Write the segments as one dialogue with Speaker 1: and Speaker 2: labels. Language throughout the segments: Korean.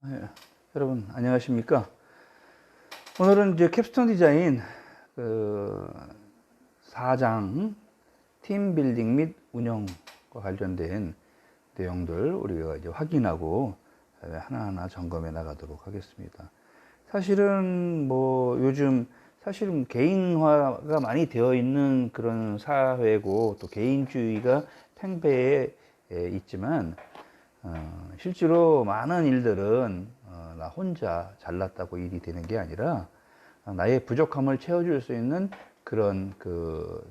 Speaker 1: 예, 여러분 안녕하십니까? 오늘은 이제 캡스톤 디자인 그 4장 팀 빌딩 및 운영과 관련된 내용들 우리가 이제 확인하고 하나하나 점검해 나가도록 하겠습니다. 사실은 뭐 요즘 사실은 개인화가 많이 되어 있는 그런 사회고 또 개인주의가 팽배해 있지만 실제로 많은 일들은 나 혼자 잘났다고 일이 되는 게 아니라 나의 부족함을 채워줄 수 있는 그런 그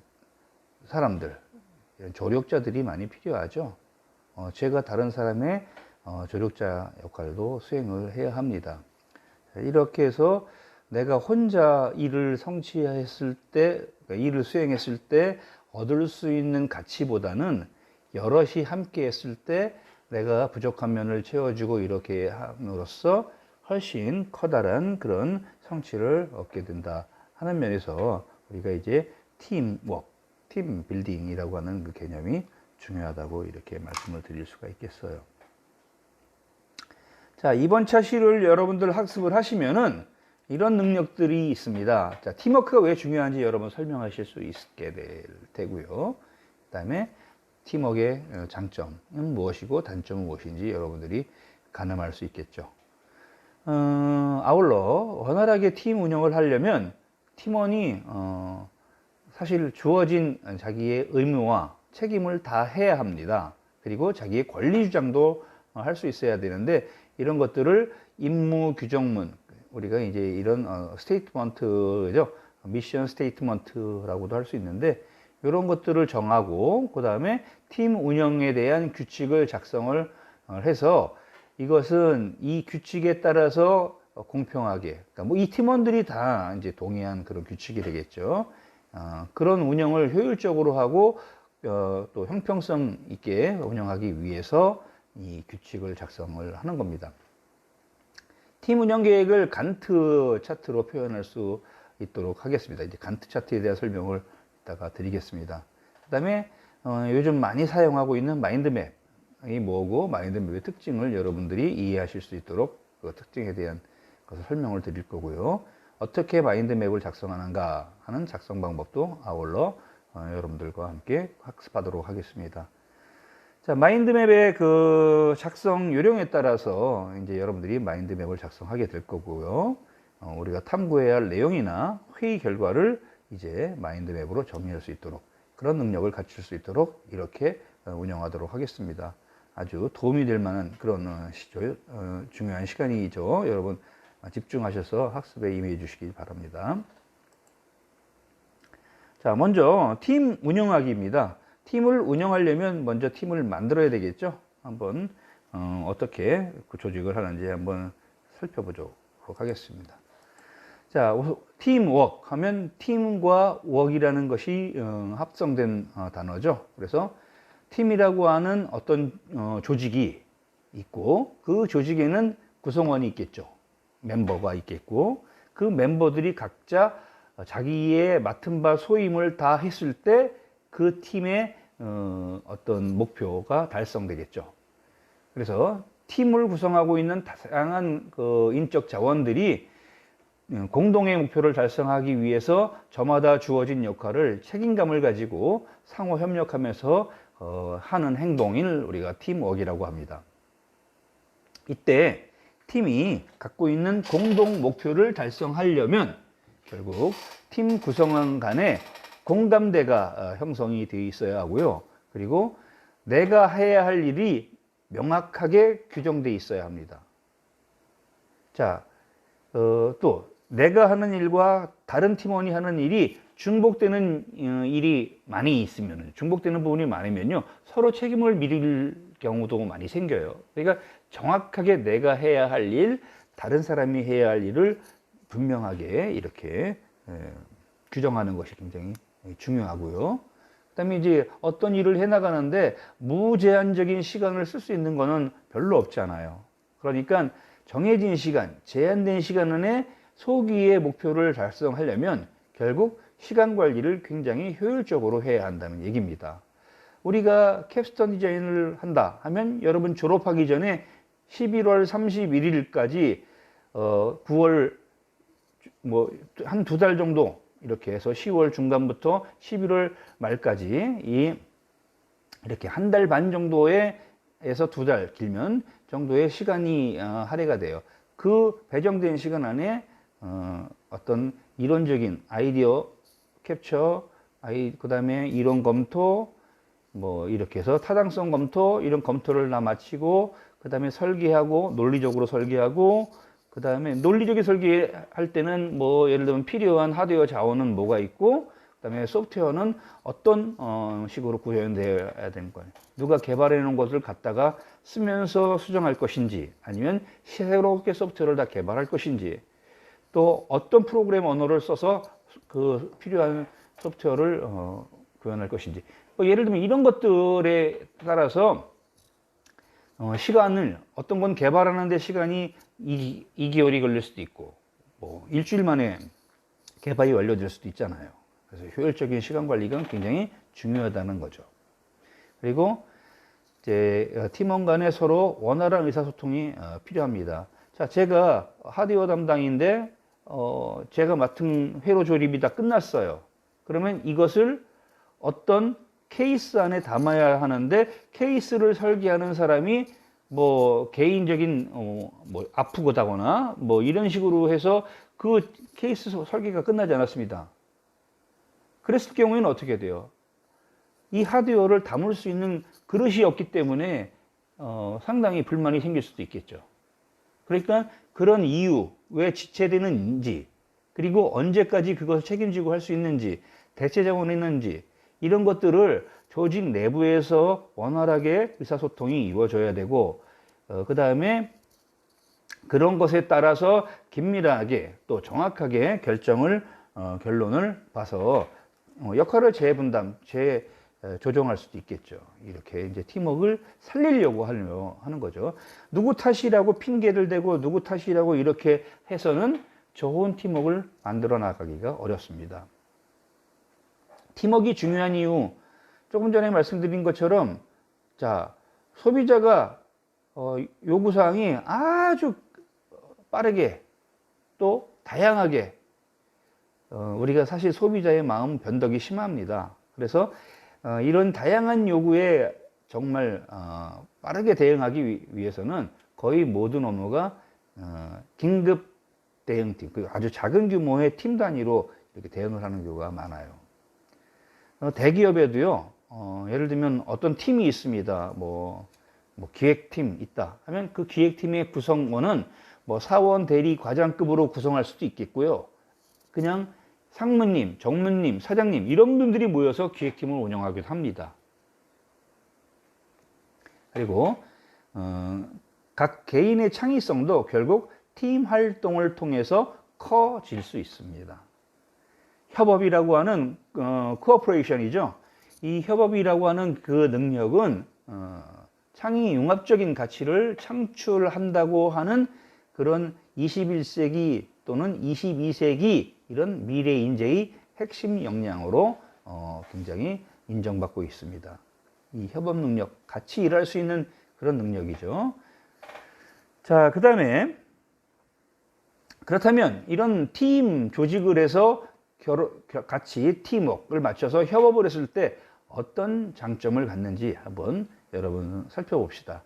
Speaker 1: 사람들, 조력자들이 많이 필요하죠. 제가 다른 사람의 조력자 역할도 수행을 해야 합니다. 이렇게 해서 내가 혼자 일을 성취했을 때, 일을 수행했을 때 얻을 수 있는 가치보다는 여럿이 함께 했을 때 내가 부족한 면을 채워주고 이렇게 함으로써 훨씬 커다란 그런 성취를 얻게 된다 하는 면에서 우리가 이제 팀워크, 팀 빌딩이라고 하는 그 개념이 중요하다고 이렇게 말씀을 드릴 수가 있겠어요. 자, 이번 차시를 여러분들 학습을 하시면은 이런 능력들이 있습니다. 자, 팀워크가 왜 중요한지 여러분 설명하실 수 있게 될 테고요. 그 다음에 팀워크의 장점은 무엇이고 단점은 무엇인지 여러분들이 가늠할 수 있겠죠. 아울러 원활하게 팀 운영을 하려면 팀원이 사실 주어진 자기의 의무와 책임을 다 해야 합니다. 그리고 자기의 권리 주장도 할 수 있어야 되는데 이런 것들을 임무 규정문, 우리가 이제 이런 스테이트먼트죠. 미션 스테이트먼트라고도 할 수 있는데 이런 것들을 정하고 그 다음에 팀 운영에 대한 규칙을 작성을 해서 이것은 이 규칙에 따라서 공평하게, 그러니까 뭐 이 팀원들이 다 이제 동의한 그런 규칙이 되겠죠. 그런 운영을 효율적으로 하고 또 형평성 있게 운영하기 위해서 이 규칙을 작성을 하는 겁니다. 팀 운영 계획을 간트 차트로 표현할 수 있도록 하겠습니다. 이제 간트 차트에 대한 설명을 이따가 드리겠습니다. 그 다음에 요즘 많이 사용하고 있는 마인드맵이 뭐고 마인드맵의 특징을 여러분들이 이해하실 수 있도록 그 특징에 대한 것을 설명을 드릴 거고요. 어떻게 마인드맵을 작성하는가 하는 작성 방법도 아울러 여러분들과 함께 학습하도록 하겠습니다. 자, 마인드맵의 그 작성 요령에 따라서 이제 여러분들이 마인드맵을 작성하게 될 거고요. 우리가 탐구해야 할 내용이나 회의 결과를 이제 마인드맵으로 정리할 수 있도록 그런 능력을 갖출 수 있도록 이렇게 운영하도록 하겠습니다. 아주 도움이 될 만한 그런 중요한 시간이죠. 여러분 집중하셔서 학습에 임해 주시기 바랍니다. 자, 먼저 팀 운영하기입니다. 팀을 운영하려면 먼저 팀을 만들어야 되겠죠. 한번 어떻게 그 조직을 하는지 한번 살펴보도록 하겠습니다. 자, 팀워크 하면 팀과 웍이라는 것이 합성된 단어죠. 그래서 팀이라고 하는 어떤 조직이 있고 그 조직에는 구성원이 있겠죠. 멤버가 있겠고 그 멤버들이 각자 자기의 맡은 바 소임을 다 했을 때 그 팀의 어떤 목표가 달성되겠죠. 그래서 팀을 구성하고 있는 다양한 그 인적 자원들이 공동의 목표를 달성하기 위해서 저마다 주어진 역할을 책임감을 가지고 상호 협력하면서 하는 행동을 우리가 팀워크이라고 합니다. 이때 팀이 갖고 있는 공동 목표를 달성하려면 결국 팀 구성원 간에 공감대가 형성이 되어 있어야 하고요. 그리고 내가 해야 할 일이 명확하게 규정되어 있어야 합니다. 자, 또 내가 하는 일과 다른 팀원이 하는 일이 중복되는 일이 많이 있으면, 중복되는 부분이 많으면요, 서로 책임을 미룰 경우도 많이 생겨요. 그러니까 정확하게 내가 해야 할 일, 다른 사람이 해야 할 일을 분명하게 이렇게 규정하는 것이 굉장히 중요하고요. 그다음에 이제 어떤 일을 해나가는데 무제한적인 시간을 쓸 수 있는 거는 별로 없잖아요. 그러니까 정해진 시간, 제한된 시간 안에 소기의 목표를 달성하려면 결국 시간 관리를 굉장히 효율적으로 해야 한다는 얘기입니다. 우리가 캡스톤 디자인을 한다 하면 여러분 졸업하기 전에 11월 31일까지 9월 뭐 한 두 달 정도 이렇게 해서 10월 중간부터 11월 말까지 이렇게 한 달 반 정도에서 두 달 길면 정도의 시간이 할애가 돼요. 그 배정된 시간 안에 어떤 이론적인 아이디어 캡처, 그다음에 이론 검토, 뭐 이렇게 해서 타당성 검토, 이런 검토를 다 마치고 그다음에 설계하고 논리적으로 설계하고 그다음에 논리적인 설계할 때는 뭐 예를 들면 필요한 하드웨어 자원은 뭐가 있고 그다음에 소프트웨어는 어떤 식으로 구현되어야 되는 거예요. 누가 개발해 놓은 것을 갖다가 쓰면서 수정할 것인지 아니면 새롭게 소프트웨어를 다 개발할 것인지 또 어떤 프로그램 언어를 써서 그 필요한 소프트웨어를 구현할 것인지 예를 들면 이런 것들에 따라서 시간을 어떤 건 개발하는데 시간이 2개월이 걸릴 수도 있고 뭐 일주일 만에 개발이 완료될 수도 있잖아요. 그래서 효율적인 시간 관리가 굉장히 중요하다는 거죠. 그리고 이제 팀원 간에 서로 원활한 의사소통이 필요합니다. 자, 제가 하드웨어 담당인데 제가 맡은 회로 조립이 다 끝났어요. 그러면 이것을 어떤 케이스 안에 담아야 하는데 케이스를 설계하는 사람이 뭐 개인적인 뭐 아프고다거나 뭐 이런 식으로 해서 그 케이스 설계가 끝나지 않았습니다. 그랬을 경우에는 어떻게 돼요? 이 하드웨어를 담을 수 있는 그릇이 없기 때문에 상당히 불만이 생길 수도 있겠죠. 그러니까 그런 이유, 왜 지체되는지, 그리고 언제까지 그것을 책임지고 할 수 있는지, 대체 자원이 있는지 이런 것들을 조직 내부에서 원활하게 의사소통이 이루어져야 되고 그 다음에 그런 것에 따라서 긴밀하게 또 정확하게 결론을 봐서 역할을 재분담, 조정할 수도 있겠죠. 이렇게 이제 팀워크를 살리려고 하는 거죠. 누구 탓이라고 핑계를 대고 누구 탓이라고 이렇게 해서는 좋은 팀워크를 만들어 나가기가 어렵습니다. 팀워크가 중요한 이유, 조금 전에 말씀드린 것처럼 자, 소비자가 요구사항이 아주 빠르게 또 다양하게 우리가 사실 소비자의 마음 변덕이 심합니다. 그래서 이런 다양한 요구에 정말 빠르게 대응하기 위해서는 거의 모든 업무가 긴급 대응팀, 아주 작은 규모의 팀 단위로 이렇게 대응을 하는 경우가 많아요. 대기업에도요, 예를 들면 어떤 팀이 있습니다. 뭐 기획팀 있다 하면 그 기획팀의 구성원은 뭐 사원, 대리, 과장급으로 구성할 수도 있겠고요. 그냥 상무님, 정무님, 사장님 이런 분들이 모여서 기획팀을 운영하기도 합니다. 그리고 각 개인의 창의성도 결국 팀 활동을 통해서 커질 수 있습니다. 협업이라고 하는 코어퍼레이션이죠. 이 협업이라고 하는 그 능력은 창의 융합적인 가치를 창출한다고 하는 그런 21세기 또는 22세기 이런 미래 인재의 핵심 역량으로 굉장히 인정받고 있습니다. 이 협업 능력, 같이 일할 수 있는 그런 능력이죠. 자, 그 다음에 그렇다면 이런 팀 조직을 해서 같이 팀워크를 맞춰서 협업을 했을 때 어떤 장점을 갖는지 한번 여러분 살펴봅시다.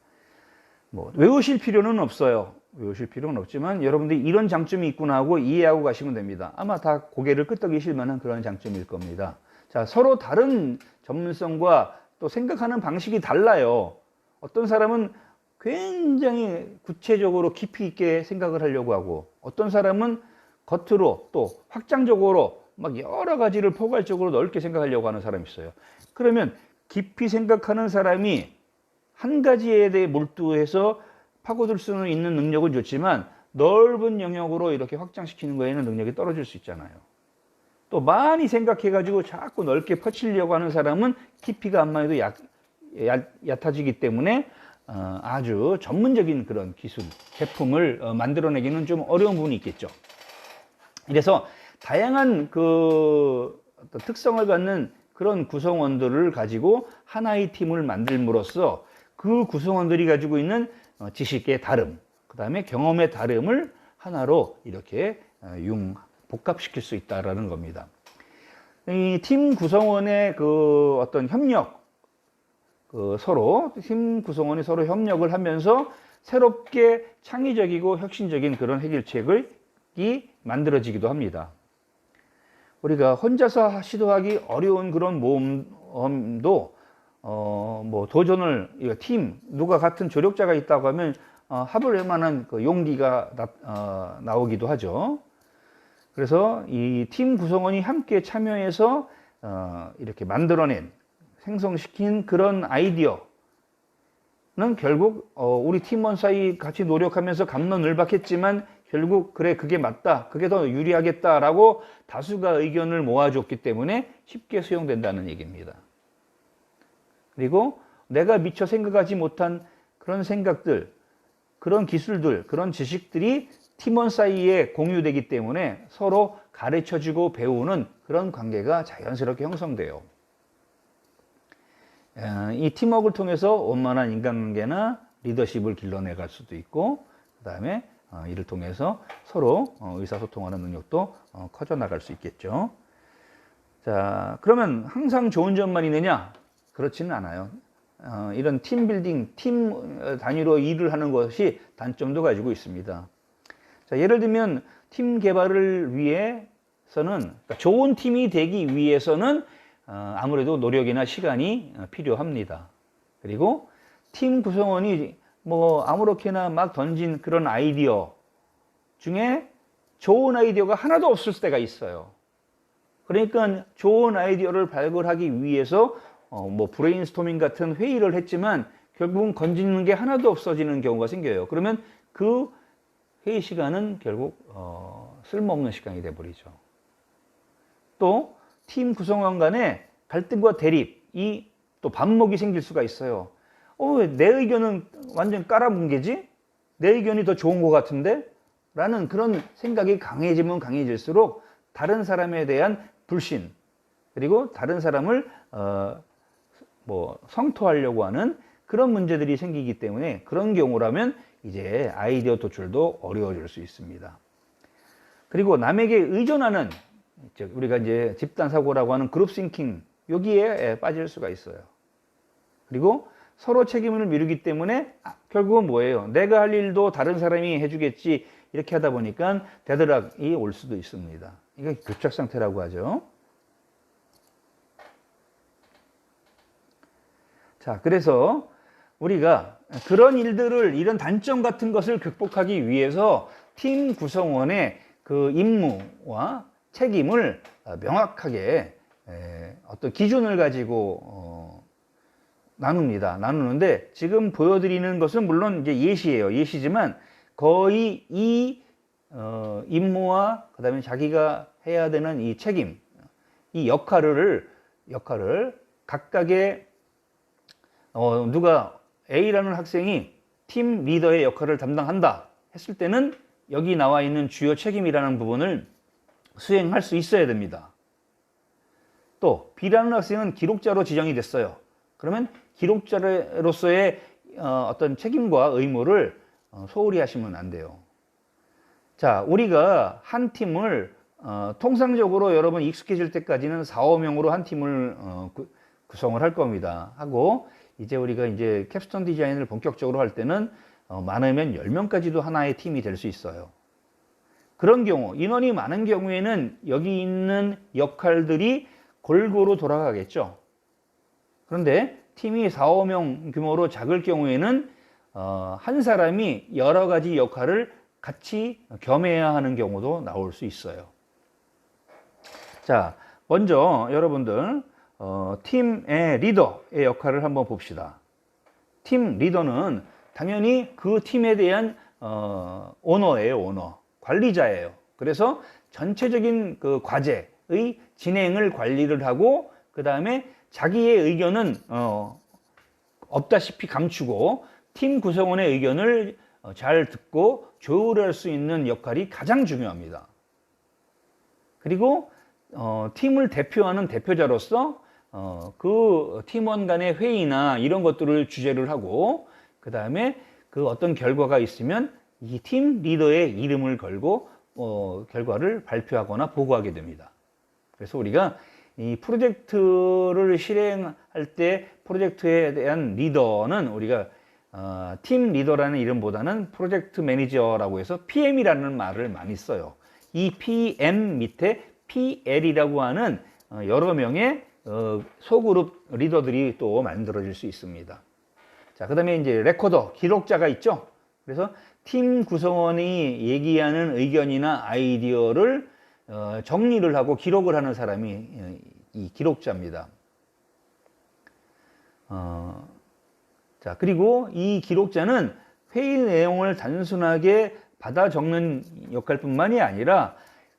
Speaker 1: 뭐 외우실 필요는 없어요. 외우실 필요는 없지만 여러분들이 이런 장점이 있구나 하고 이해하고 가시면 됩니다. 아마 다 고개를 끄덕이실 만한 그런 장점일 겁니다. 자, 서로 다른 전문성과 또 생각하는 방식이 달라요. 어떤 사람은 굉장히 구체적으로 깊이 있게 생각을 하려고 하고 어떤 사람은 겉으로 또 확장적으로 막 여러 가지를 포괄적으로 넓게 생각하려고 하는 사람이 있어요. 그러면 깊이 생각하는 사람이 한 가지에 대해 몰두해서 파고들 수는 있는 능력은 좋지만 넓은 영역으로 이렇게 확장시키는 거에는 능력이 떨어질 수 있잖아요. 또 많이 생각해가지고 자꾸 넓게 펼치려고 하는 사람은 깊이가 암만 해도 얕아지기 때문에 아주 전문적인 그런 기술, 제품을 만들어내기는 좀 어려운 부분이 있겠죠. 그래서 다양한 그 특성을 갖는 그런 구성원들을 가지고 하나의 팀을 만들므로써 그 구성원들이 가지고 있는 지식의 다름, 그 다음에 경험의 다름을 하나로 이렇게 복합시킬 수 있다라는 겁니다. 이 팀 구성원의 그 어떤 협력, 팀 구성원이 서로 협력을 하면서 새롭게 창의적이고 혁신적인 그런 해결책이 만들어지기도 합니다. 우리가 혼자서 시도하기 어려운 그런 모험도 뭐 도전을 누가 같은 조력자가 있다고 하면 해볼 만한 그 용기가 나오기도 하죠. 그래서 이 팀 구성원이 함께 참여해서 이렇게 만들어낸 생성시킨 그런 아이디어는 결국 우리 팀원 사이 같이 노력하면서 갑론을박했지만 결국 그래 그게 맞다, 그게 더 유리하겠다라고 다수가 의견을 모아줬기 때문에 쉽게 수용된다는 얘기입니다. 그리고 내가 미처 생각하지 못한 그런 생각들, 그런 기술들, 그런 지식들이 팀원 사이에 공유되기 때문에 서로 가르쳐주고 배우는 그런 관계가 자연스럽게 형성돼요. 이 팀워크를 통해서 원만한 인간관계나 리더십을 길러내갈 수도 있고, 그 다음에 이를 통해서 서로 의사소통하는 능력도 커져나갈 수 있겠죠. 자, 그러면 항상 좋은 점만 있느냐? 그렇지는 않아요. 이런 팀빌딩, 팀 단위로 일을 하는 것이 단점도 가지고 있습니다. 자, 예를 들면 팀 개발을 위해서는, 그러니까 좋은 팀이 되기 위해서는 아무래도 노력이나 시간이 필요합니다. 그리고 팀 구성원이 뭐 아무렇게나 막 던진 그런 아이디어 중에 좋은 아이디어가 하나도 없을 때가 있어요. 그러니까 좋은 아이디어를 발굴하기 위해서 뭐 브레인스토밍 같은 회의를 했지만 결국은 건지는 게 하나도 없어지는 경우가 생겨요. 그러면 그 회의 시간은 결국 쓸모없는 시간이 돼버리죠. 또 팀 구성원 간에 갈등과 대립이 또 반목이 생길 수가 있어요. 내 의견은 완전 깔아뭉개지? 내 의견이 더 좋은 것 같은데? 라는 그런 생각이 강해지면 강해질수록 다른 사람에 대한 불신, 그리고 다른 사람을 성토하려고 하는 그런 문제들이 생기기 때문에 그런 경우라면 이제 아이디어 도출도 어려워질 수 있습니다. 그리고 남에게 의존하는, 우리가 이제 집단 사고라고 하는 그룹 싱킹, 여기에 빠질 수가 있어요. 그리고 서로 책임을 미루기 때문에 결국은 뭐예요? 내가 할 일도 다른 사람이 해주겠지, 이렇게 하다 보니까 대드락이 올 수도 있습니다. 이게 교착 상태라고 하죠. 자, 그래서 우리가 그런 일들을, 이런 단점 같은 것을 극복하기 위해서 팀 구성원의 그 임무와 책임을 명확하게 어떤 기준을 가지고 나누는데, 지금 보여드리는 것은 물론 이제 예시예요. 예시지만 거의 이 임무와 그다음에 자기가 해야 되는 이 책임, 이 역할을 각각의 누가 A라는 학생이 팀 리더의 역할을 담당한다 했을 때는 여기 나와 있는 주요 책임이라는 부분을 수행할 수 있어야 됩니다. 또 B라는 학생은 기록자로 지정이 됐어요. 그러면 기록자로서의 어떤 책임과 의무를 소홀히 하시면 안 돼요. 자, 우리가 한 팀을 통상적으로 여러분 익숙해질 때까지는 4, 5명으로 한 팀을 구성을 할 겁니다. 하고 이제 우리가 이제 캡스톤 디자인을 본격적으로 할 때는 많으면 10명까지도 하나의 팀이 될 수 있어요. 그런 경우, 인원이 많은 경우에는 여기 있는 역할들이 골고루 돌아가겠죠. 그런데 팀이 4, 5명 규모로 작을 경우에는 한 사람이 여러 가지 역할을 같이 겸해야 하는 경우도 나올 수 있어요. 자, 먼저 여러분들 팀의 리더의 역할을 한번 봅시다. 팀 리더는 당연히 그 팀에 대한 오너예요. 오너, 관리자예요. 그래서 전체적인 그 과제의 진행을 관리를 하고, 그 다음에 자기의 의견은 없다시피 감추고 팀 구성원의 의견을 잘 듣고 조율할 수 있는 역할이 가장 중요합니다. 그리고 팀을 대표하는 대표자로서 그 팀원 간의 회의나 이런 것들을 주재를 하고, 그 다음에 그 어떤 결과가 있으면 이 팀 리더의 이름을 걸고 결과를 발표하거나 보고하게 됩니다. 그래서 우리가 이 프로젝트를 실행할 때 프로젝트에 대한 리더는 우리가 팀 리더라는 이름보다는 프로젝트 매니저라고 해서 PM이라는 말을 많이 써요. 이 PM 밑에 PL이라고 하는 여러 명의 소그룹 리더들이 또 만들어질 수 있습니다. 자, 그 다음에 이제 레코더, 기록자가 있죠. 그래서 팀 구성원이 얘기하는 의견이나 아이디어를 정리를 하고 기록을 하는 사람이 이 기록자입니다. 자, 그리고 이 기록자는 회의 내용을 단순하게 받아 적는 역할뿐만이 아니라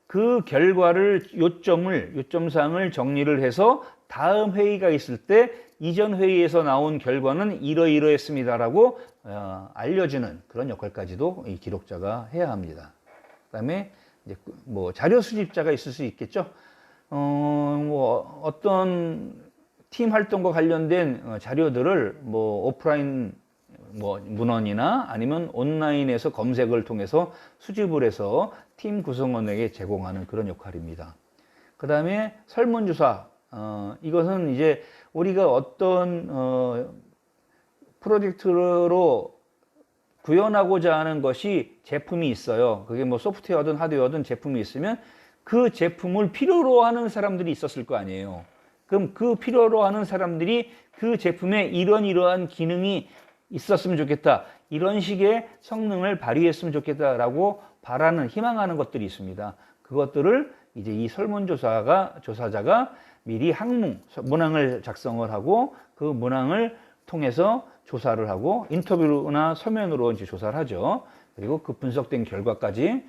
Speaker 1: 그 결과를 요점사항을 정리를 해서 다음 회의가 있을 때 이전 회의에서 나온 결과는 이러이러했습니다라고 알려주는 그런 역할까지도 이 기록자가 해야 합니다. 그다음에 이제 뭐 자료 수집자가 있을 수 있겠죠. 뭐 어떤 팀 활동과 관련된 자료들을 뭐 오프라인 뭐 문헌이나 아니면 온라인에서 검색을 통해서 수집을 해서 팀 구성원에게 제공하는 그런 역할입니다. 그 다음에 설문조사, 이것은 이제 우리가 어떤 프로젝트로 구현하고자 하는 것이 제품이 있어요. 그게 뭐 소프트웨어든 하드웨어든 제품이 있으면 그 제품을 필요로 하는 사람들이 있었을 거 아니에요. 그럼 그 필요로 하는 사람들이 그 제품에 이러한 기능이 있었으면 좋겠다. 이런 식의 성능을 발휘했으면 좋겠다라고 바라는, 희망하는 것들이 있습니다. 그것들을 이제 이 조사자가 미리 문항을 작성을 하고 그 문항을 통해서 조사를 하고 인터뷰나 서면으로 이제 조사를 하죠. 그리고 그 분석된 결과까지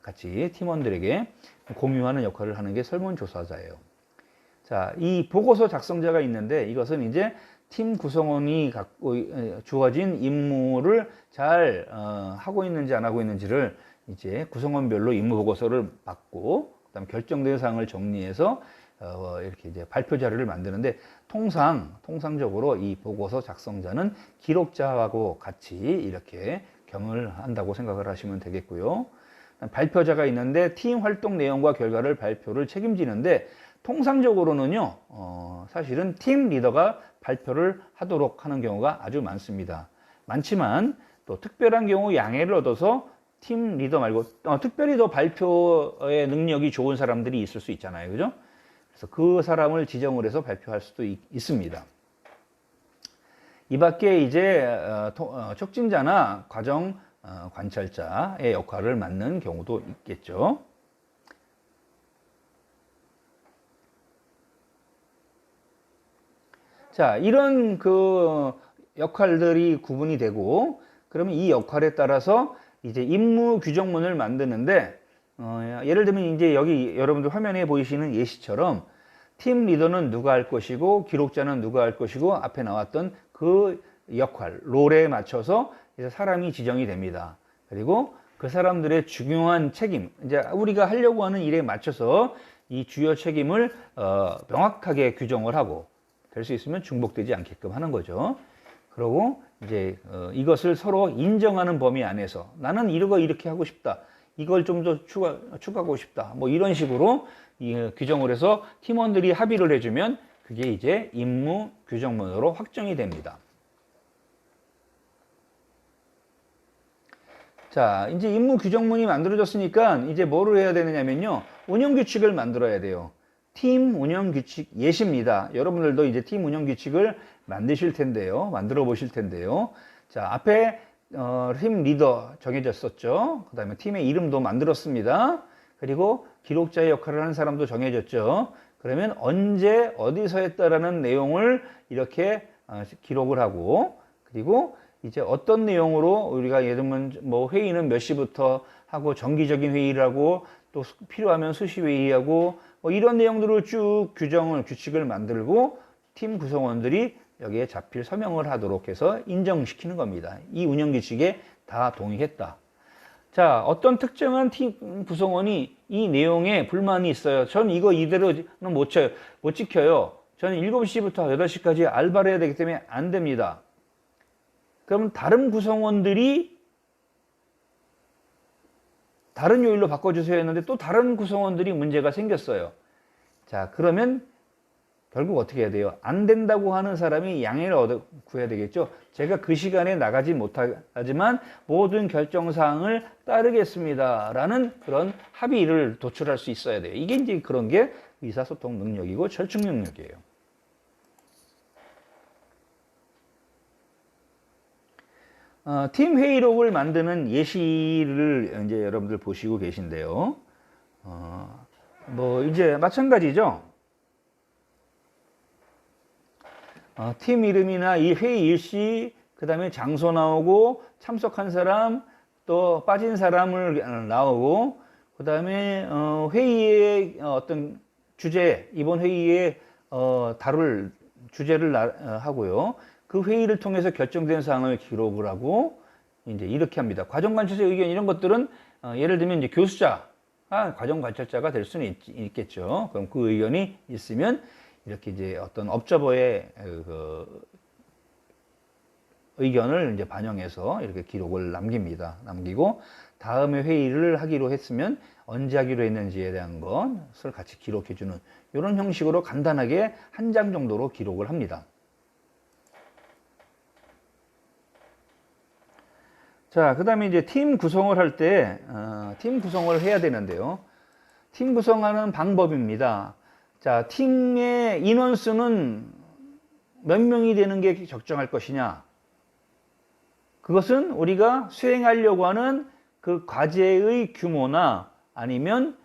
Speaker 1: 같이 팀원들에게 공유하는 역할을 하는 게 설문조사자예요. 자, 이 보고서 작성자가 있는데 이것은 이제 팀 구성원이 갖고 주어진 임무를 잘 하고 있는지 안 하고 있는지를 이제 구성원별로 임무 보고서를 받고 그다음 결정된 사항을 정리해서 이렇게 이제 발표 자료를 만드는데 통상적으로 이 보고서 작성자는 기록자하고 같이 이렇게 겸을 한다고 생각을 하시면 되겠고요. 발표자가 있는데 팀 활동 내용과 결과를 발표를 책임지는데 통상적으로는요, 사실은 팀 리더가 발표를 하도록 하는 경우가 아주 많습니다. 많지만 또 특별한 경우 양해를 얻어서 팀 리더 말고 특별히 더 발표의 능력이 좋은 사람들이 있을 수 있잖아요. 그죠? 그래서 그 사람을 지정을 해서 발표할 수도 있습니다. 이 밖에 이제 촉진자나 과정 관찰자의 역할을 맡는 경우도 있겠죠. 자, 이런 그 역할들이 구분이 되고, 그러면 이 역할에 따라서 이제 임무 규정문을 만드는데, 예를 들면 이제 여기 여러분들 화면에 보이시는 예시처럼 팀 리더는 누가 할 것이고, 기록자는 누가 할 것이고, 앞에 나왔던 그 역할, 롤에 맞춰서 이제 사람이 지정이 됩니다. 그리고 그 사람들의 중요한 책임, 이제 우리가 하려고 하는 일에 맞춰서 이 주요 책임을 명확하게 규정을 하고, 될 수 있으면 중복되지 않게끔 하는 거죠. 그리고 이제 이것을 서로 인정하는 범위 안에서 나는 이렇게 하고 싶다. 이걸 좀 더 추가하고 싶다. 뭐 이런 식으로 규정을 해서 팀원들이 합의를 해주면 그게 이제 임무 규정문으로 확정이 됩니다. 자, 이제 임무 규정문이 만들어졌으니까 이제 뭐를 해야 되느냐면요. 운영 규칙을 만들어야 돼요. 팀 운영 규칙 예시입니다. 여러분들도 이제 팀 운영 규칙을 만드실 텐데요. 만들어 보실 텐데요. 자, 앞에 팀 리더 정해졌었죠. 그 다음에 팀의 이름도 만들었습니다. 그리고 기록자의 역할을 하는 사람도 정해졌죠. 그러면 언제 어디서 했다라는 내용을 이렇게 기록을 하고, 그리고 이제 어떤 내용으로 우리가 예를 들면 뭐 회의는 몇 시부터 하고 정기적인 회의를 하고 또 필요하면 수시 회의하고 뭐 이런 내용들을 쭉 규칙을 만들고 팀 구성원들이 여기에 자필 서명을 하도록 해서 인정시키는 겁니다. 이 운영 규칙에 다 동의했다. 자, 어떤 특정한 팀 구성원이 이 내용에 불만이 있어요. 전 이거 이대로는 못 지켜요. 저는 7시부터 8시까지 알바를 해야 되기 때문에 안 됩니다. 그럼 다른 구성원들이 다른 요일로 바꿔주세요 했는데 또 다른 구성원들이 문제가 생겼어요. 자, 그러면 결국 어떻게 해야 돼요? 안 된다고 하는 사람이 양해를 구해야 되겠죠. 제가 그 시간에 나가지 못하지만 모든 결정사항을 따르겠습니다 라는 그런 합의를 도출할 수 있어야 돼요. 이게 이제 그런 게 의사소통 능력이고 절충 능력이에요. 팀 회의록을 만드는 예시를 이제 여러분들 보시고 계신데요. 뭐 이제 마찬가지죠. 팀 이름이나 이 회의 일시, 그 다음에 장소 나오고 참석한 사람, 또 빠진 사람을 나오고, 그 다음에 회의의 어떤 주제, 이번 회의에 다룰 주제를 하고요. 그 회의를 통해서 결정된 사항을 기록을 하고 이제 이렇게 합니다. 과정관찰자 의견 이런 것들은 예를 들면 이제 교수자, 과정관찰자가 될 수는 있겠죠. 그럼 그 의견이 있으면 이렇게 이제 어떤 업저버의 그 의견을 이제 반영해서 이렇게 기록을 남깁니다. 남기고 다음에 회의를 하기로 했으면 언제 하기로 했는지에 대한 것을 같이 기록해주는 이런 형식으로 간단하게 한 장 정도로 기록을 합니다. 자, 그 다음에 이제 팀 구성을 할 때, 팀 구성을 해야 되는데요. 팀 구성하는 방법입니다. 자, 팀의 인원수는 몇 명이 되는 게 적정할 것이냐. 그것은 우리가 수행하려고 하는 그 과제의 규모나 아니면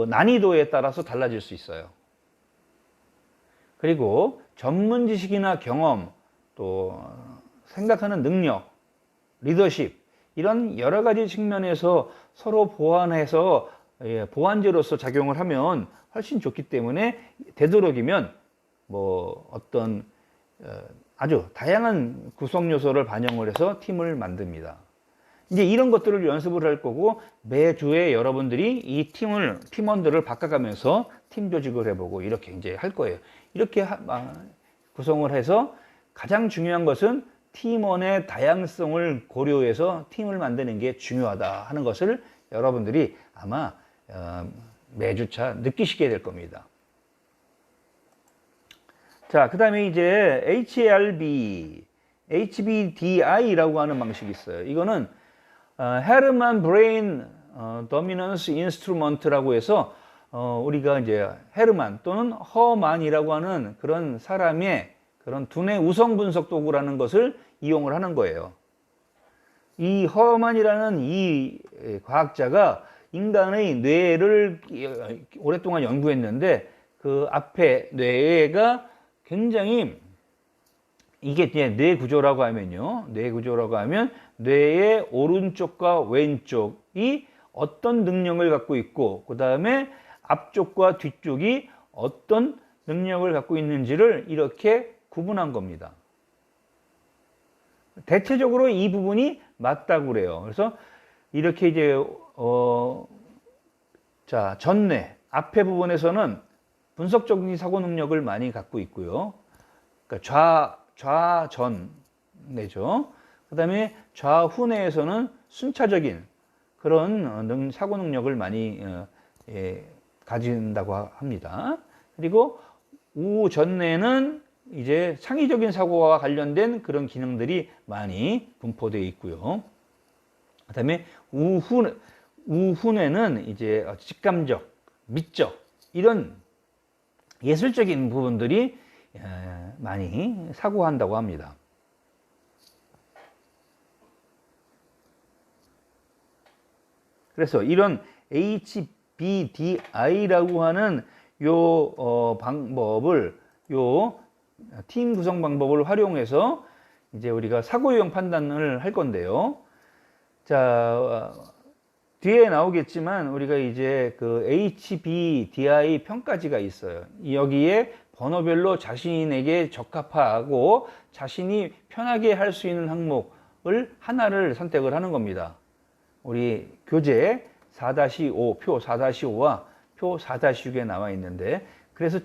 Speaker 1: 난이도에 따라서 달라질 수 있어요. 그리고 전문 지식이나 경험, 또 생각하는 능력, 리더십, 이런 여러 가지 측면에서 서로 보완해서 보완제로서 작용을 하면 훨씬 좋기 때문에 되도록이면 뭐 어떤 아주 다양한 구성 요소를 반영을 해서 팀을 만듭니다. 이제 이런 것들을 연습을 할 거고 매주에 여러분들이 이 팀원들을 바꿔가면서 팀 조직을 해보고 이렇게 이제 할 거예요. 이렇게 구성을 해서 가장 중요한 것은 팀원의 다양성을 고려해서 팀을 만드는 게 중요하다 하는 것을 여러분들이 아마 매주차 느끼시게 될 겁니다. 자, 그 다음에 이제 HARB, HBDI라고 하는 방식이 있어요. 이거는 헤르만 브레인 도미넌스 인스트루먼트라고 해서 우리가 이제 헤르만 또는 허만이라고 하는 그런 사람의 그런 두뇌 우성 분석 도구라는 것을 이용을 하는 거예요. 이 허만이라는 이 과학자가 인간의 뇌를 오랫동안 연구했는데 그 앞에 뇌가 굉장히 이게 뇌 구조라고 하면요. 뇌 구조라고 하면 뇌의 오른쪽과 왼쪽이 어떤 능력을 갖고 있고 그 다음에 앞쪽과 뒤쪽이 어떤 능력을 갖고 있는지를 이렇게 구분한 겁니다. 대체적으로 이 부분이 맞다고 그래요. 그래서 이렇게 이제 자, 전뇌 앞에 부분에서는 분석적인 사고 능력을 많이 갖고 있고요. 그러니까 좌전뇌죠. 그다음에 좌후뇌에서는 순차적인 그런 사고 능력을 많이 가진다고 합니다. 그리고 우전뇌는 이제 창의적인 사고와 관련된 그런 기능들이 많이 분포되어 있고요. 그다음에 우후뇌는 이제 직감적, 미적 이런 예술적인 부분들이 많이 사고한다고 합니다. 그래서 이런 HBDI라고 하는 요 방법을 팀 구성 방법을 활용해서 이제 우리가 사고 유형 판단을 할 건데요. 자, 뒤에 나오겠지만 우리가 이제 그 HBDI 평가지가 있어요. 여기에 번호별로 자신에게 적합하고 자신이 편하게 할 수 있는 항목을 하나를 선택을 하는 겁니다. 우리 교재 4-5, 표 4-5와 표 4-6에 나와 있는데 그래서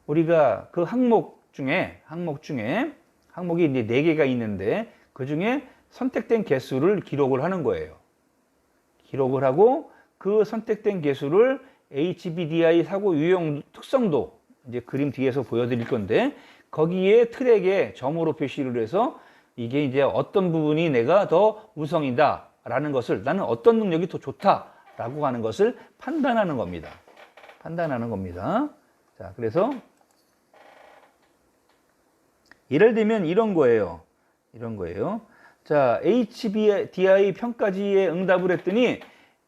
Speaker 1: 우리가 그 항목 중에 항목이 이제 4개가 있는데 그 중에 선택된 개수를 기록을 하는 거예요. 기록을 하고 그 선택된 개수를 HBDI 사고 유형 특성도 이제 그림 뒤에서 보여드릴 건데 거기에 트랙에 점으로 표시를 해서 이게 이제 어떤 부분이 내가 더 우성이다 라는 것을 나는 어떤 능력이 더 좋다 라고 하는 것을 판단하는 겁니다. 판단하는 겁니다. 자, 그래서 예를 들면 이런 거예요. 이런 거예요. 자, HBDI 평가지에 응답을 했더니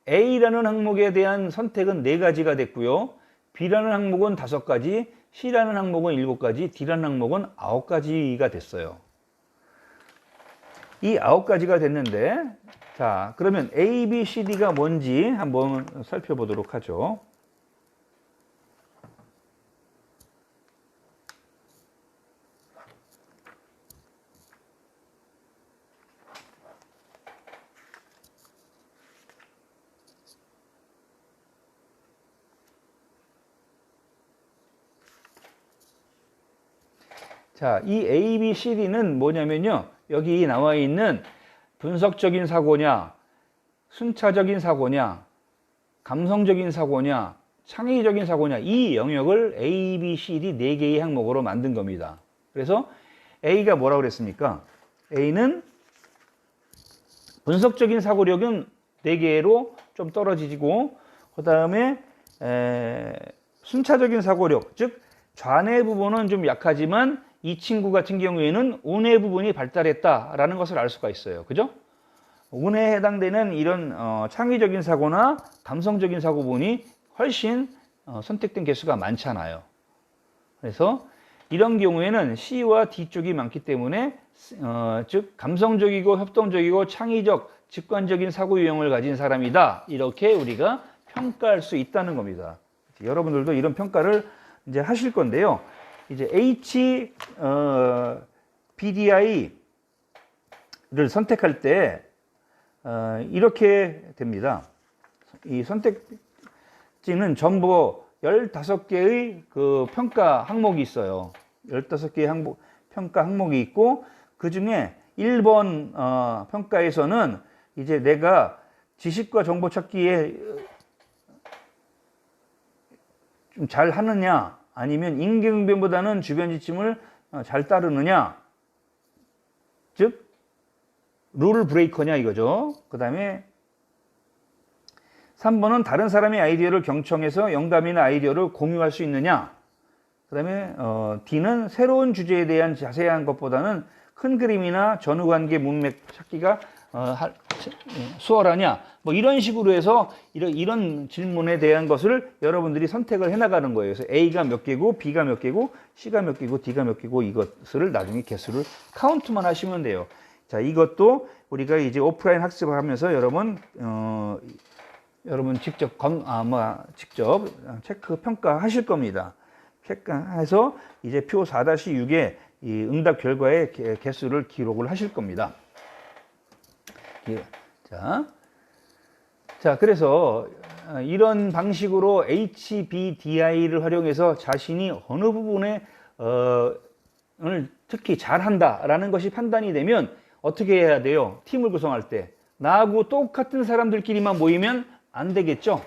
Speaker 1: A라는 항목에 대한 선택은 4가지가 됐고요. B라는 항목은 5가지, C라는 항목은 7가지, D라는 항목은 9가지가 됐어요. 이 9가지가 됐는데, 자, 그러면 A, B, C, D가 뭔지 한번 살펴보도록 하죠. 자, 이 A, B, C, D는 뭐냐면요. 여기 나와 있는 분석적인 사고냐, 순차적인 사고냐, 감성적인 사고냐, 창의적인 사고냐, 이 영역을 A, B, C, D 4개의 항목으로 만든 겁니다. 그래서 A가 뭐라고 그랬습니까? A는 분석적인 사고력은 4개로 좀 떨어지고, 그 다음에 순차적인 사고력, 즉 좌뇌 부분은 좀 약하지만 이 친구 같은 경우에는 우뇌 부분이 발달했다라는 것을 알 수가 있어요. 그죠? 우뇌에 해당되는 이런 창의적인 사고나 감성적인 사고 부분이 훨씬 선택된 개수가 많잖아요. 그래서 이런 경우에는 C와 D 쪽이 많기 때문에 즉 감성적이고 협동적이고 창의적, 직관적인 사고 유형을 가진 사람이다. 이렇게 우리가 평가할 수 있다는 겁니다. 여러분들도 이런 평가를 이제 하실 건데요. 이제 HBDI를 선택할 때 이렇게 됩니다. 이 선택지는 전부 15개의 그 평가 항목이 있어요. 15개의 평가 항목이 있고 그 중에 1번 평가에서는 이제 내가 지식과 정보 찾기에 좀 잘 하느냐 아니면 임기응변보다는 주변 지침을 잘 따르느냐, 즉 룰 브레이커냐 이거죠. 그 다음에 3번은 다른 사람의 아이디어를 경청해서 영감이나 아이디어를 공유할 수 있느냐. 그 다음에 D는 새로운 주제에 대한 자세한 것보다는 큰 그림이나 전후관계 문맥 찾기가 수월하냐. 뭐 이런 식으로 해서 이런 질문에 대한 것을 여러분들이 선택을 해나가는 거예요. 그래서 A가 몇 개고 B가 몇 개고 C가 몇 개고 D가 몇 개고 이것을 나중에 개수를 카운트만 하시면 돼요. 자, 이것도 우리가 이제 오프라인 학습을 하면서 여러분 직접 직접 체크 평가하실 겁니다. 체크해서 이제 표 4-6에 이 응답 결과의 개수를 기록을 하실 겁니다. 자, 그래서 이런 방식으로 HBDI를 활용해서 자신이 어느 부분에 특히 잘한다라는 것이 판단이 되면 어떻게 해야 돼요? 팀을 구성할 때 나하고 똑같은 사람들끼리만 모이면 안 되겠죠?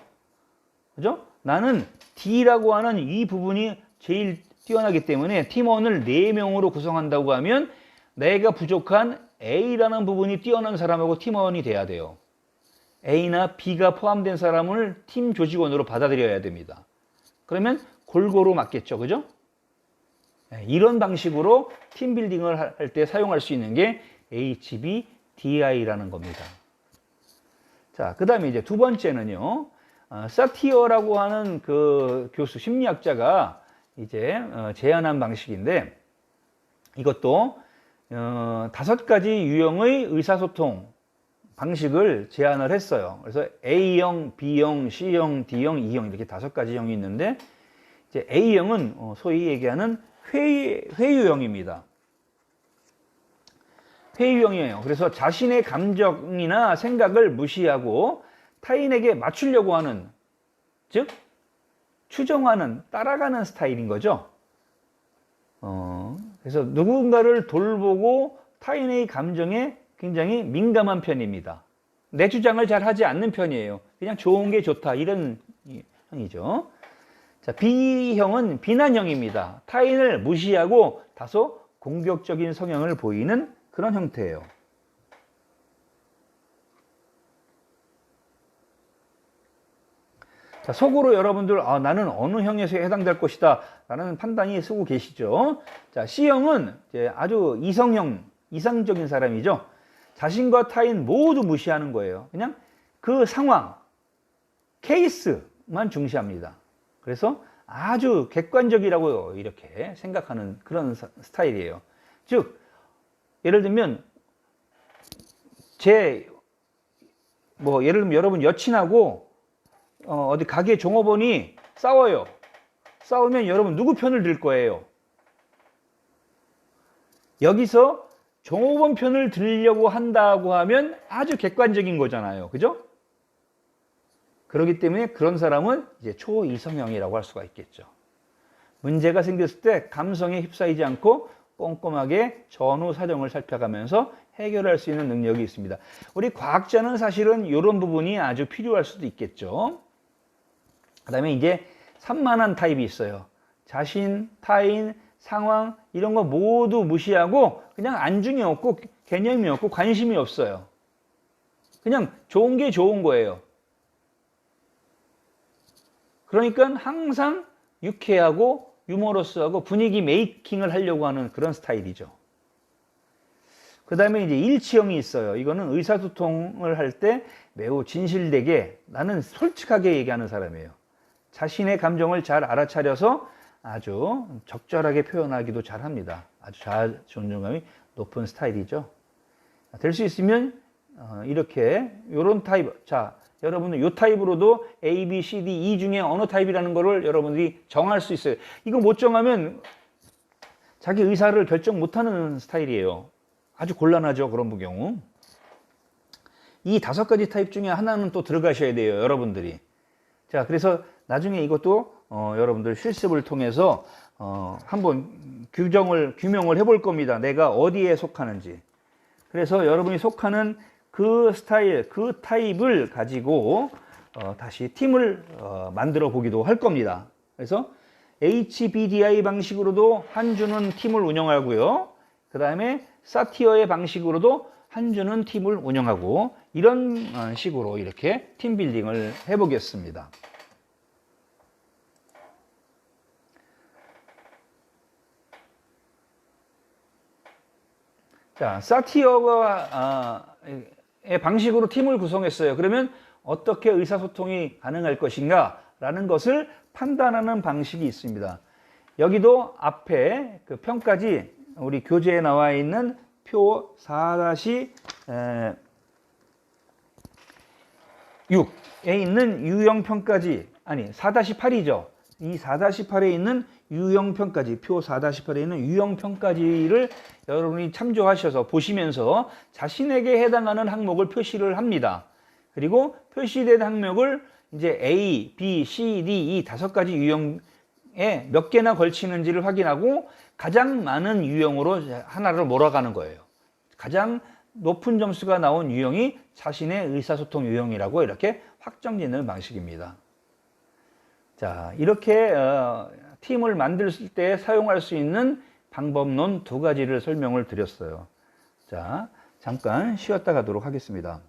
Speaker 1: 그죠? 나는 D라고 하는 이 부분이 제일 뛰어나기 때문에 팀원을 4명으로 구성한다고 하면 내가 부족한 A라는 부분이 뛰어난 사람하고 팀원이 돼야 돼요. A나 B가 포함된 사람을 팀 조직원으로 받아들여야 됩니다. 그러면 골고루 맞겠죠. 그죠? 이런 방식으로 팀빌딩을 할 때 사용할 수 있는 게 HBDI라는 겁니다. 자, 그 다음에 이제 두 번째는요. 사티어라고 하는 그 교수, 심리학자가 이제 제안한 방식인데 이것도 5가지 유형의 의사소통 방식을 제안을 했어요. 그래서 A형, B형, C형, D형, E형 이렇게 5가지 형이 있는데 이제 A형은 소위 얘기하는 회유형입니다. 회유형이에요. 그래서 자신의 감정이나 생각을 무시하고 타인에게 맞추려고 하는, 즉 추정하는, 따라가는 스타일인 거죠. 그래서 누군가를 돌보고 타인의 감정에 굉장히 민감한 편입니다. 내 주장을 잘 하지 않는 편이에요. 그냥 좋은 게 좋다 이런 형이죠. 자, B형은 비난형입니다. 타인을 무시하고 다소 공격적인 성향을 보이는 그런 형태예요. 자, 속으로 여러분들 나는 어느 형에서 해당될 것이다 라는 판단이 쓰고 계시죠. 자, C형은 이제 아주 이상적인 사람이죠. 자신과 타인 모두 무시하는 거예요. 그냥 그 상황, 케이스만 중시합니다. 그래서 아주 객관적이라고 이렇게 생각하는 그런 스타일이에요. 즉, 예를 들면 예를 들면 여러분 여친하고 어디 가게 종업원이 싸워요. 싸우면 여러분 누구 편을 들 거예요? 여기서 종업원 편을 들려고 한다고 하면 아주 객관적인 거잖아요. 그죠? 그렇기 때문에 그런 사람은 이제 초이성형이라고 할 수가 있겠죠. 문제가 생겼을 때 감성에 휩싸이지 않고 꼼꼼하게 전후 사정을 살펴가면서 해결할 수 있는 능력이 있습니다. 우리 과학자는 사실은 이런 부분이 아주 필요할 수도 있겠죠. 그 다음에 이제 산만한 타입이 있어요. 자신, 타인, 상황 이런 거 모두 무시하고 그냥 안중이 없고 개념이 없고 관심이 없어요. 그냥 좋은 게 좋은 거예요. 그러니까 항상 유쾌하고 유머러스하고 분위기 메이킹을 하려고 하는 그런 스타일이죠. 그 다음에 이제 일치형이 있어요. 이거는 의사소통을 할 때 매우 진실되게 나는 솔직하게 얘기하는 사람이에요. 자신의 감정을 잘 알아차려서 아주 적절하게 표현하기도 잘합니다. 아주 자아 존중감이 높은 스타일이죠. 될 수 있으면 이렇게 이런 타입, 자 여러분은 이 타입으로도 A, B, C, D, E 중에 어느 타입이라는 거를 여러분들이 정할 수 있어요. 이거 못 정하면 자기 의사를 결정 못하는 스타일이에요. 아주 곤란하죠, 그런 경우. 이 5가지 타입 중에 하나는 또 들어가셔야 돼요, 여러분들이. 자, 그래서 나중에 이것도 여러분들 실습을 통해서 한번 규명을 해볼 겁니다. 내가 어디에 속하는지. 그래서 여러분이 속하는 그 스타일, 그 타입을 가지고 다시 팀을 만들어 보기도 할 겁니다. 그래서 HBDI 방식으로도 한 주는 팀을 운영하고요. 그 다음에 사티어의 방식으로도 한 주는 팀을 운영하고 이런 식으로 이렇게 팀 빌딩을 해보겠습니다. 자, 사티어의 방식으로 팀을 구성했어요. 그러면 어떻게 의사소통이 가능할 것인가 라는 것을 판단하는 방식이 있습니다. 여기도 앞에 그 편까지 우리 교재에 나와 있는 표 4-6에 있는 유형편까지, 아니 4-8이죠. 이 4-8에 있는 유형편까지, 표 4-8에 있는 유형편까지를 여러분이 참조하셔서 보시면서 자신에게 해당하는 항목을 표시를 합니다. 그리고 표시된 항목을 이제 A, B, C, D 이 5가지 유형에 몇 개나 걸치는지를 확인하고 가장 많은 유형으로 하나를 몰아가는 거예요. 가장 높은 점수가 나온 유형이 자신의 의사소통 유형이라고 이렇게 확정짓는 방식입니다. 자, 이렇게 팀을 만들 때 사용할 수 있는 방법론 2가지를 설명을 드렸어요. 자, 잠깐 쉬었다 가도록 하겠습니다.